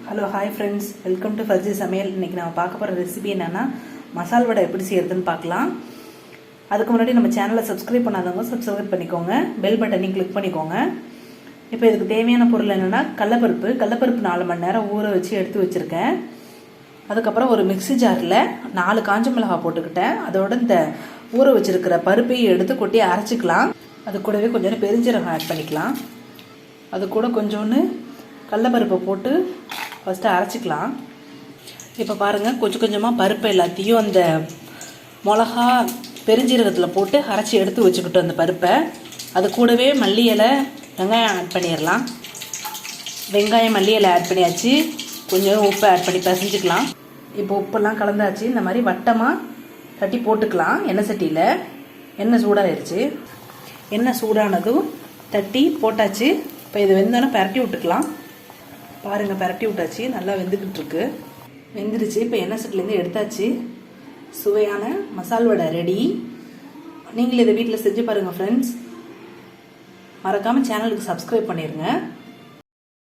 Hello hi friends, welcome to Farji சமையல். இன்றைக்கி நம்ம பார்க்க போகிற ரெசிபி என்னென்னா மசால் வடை எப்படி செய்யறதுன்னு பார்க்கலாம். அதுக்கு முன்னாடி நம்ம சேனலை சப்ஸ்கிரைப் பண்ணாதவங்க சப்ஸ்கிரைப் பண்ணிக்கோங்க, பெல் பட்டனையும் கிளிக் பண்ணிக்கோங்க. இப்போ இதுக்கு தேவையான பொருள் என்னென்னா கடலப்பருப்பு 4 மணி நேரம் ஊற வச்சு எடுத்து வச்சுருக்கேன். அதுக்கப்புறம் ஒரு மிக்ஸி ஜாரில் 4 காஞ்ச மிளகாய் போட்டுக்கிட்டேன். அதோட இந்த ஊற வச்சுருக்கிற பருப்பையும் எடுத்து கொட்டி அரைச்சிக்கலாம். அது கூடவே கொஞ்சம் பெருஞ்சீரகம் ஆட் பண்ணிக்கலாம். அது கூட கொஞ்சோன்னு கடலப்பருப்பை போட்டு ஃபஸ்ட்டு அரைச்சிக்கலாம். இப்போ பாருங்கள், கொஞ்சம் கொஞ்சமாக பருப்பு எல்லாத்தையும் அந்த மிளகா பெருஞ்சீரகத்தில் போட்டு அரைச்சி எடுத்து வச்சுக்கிட்டோம் அந்த பருப்பை. அது கூடவே மல்லி இலை வெங்காயம் ஆட் பண்ணிடலாம். வெங்காயம் மல்லி இலை ஆட் பண்ணியாச்சு. கொஞ்சம் உப்பு ஆட் பண்ணி பசைஞ்சிக்கலாம். இப்போ உப்பெல்லாம் கலந்தாச்சு. இந்த மாதிரி வட்டமாக தட்டி போட்டுக்கலாம். எண்ணெய் சட்டியில் எண்ணெய் சூடாகிடுச்சு. எண்ணெய் சூடானதும் தட்டி போட்டாச்சு. இப்போ இது வெந்தோன்னே பரட்டி விட்டுக்கலாம். பாருங்கள், பரட்டி விட்டாச்சு. நல்லா வெந்துக்கிட்டு இருக்கு. வெந்துருச்சு. இப்போ எண்ணெய் சட்டிலேருந்து எடுத்தாச்சு. சுவையான மசால் வடை ரெடி. நீங்களும் இதை வீட்டில் செஞ்சு பாருங்கள் ஃப்ரெண்ட்ஸ். மறக்காமல் சேனலுக்கு சப்ஸ்கிரைப் பண்ணிடுங்க.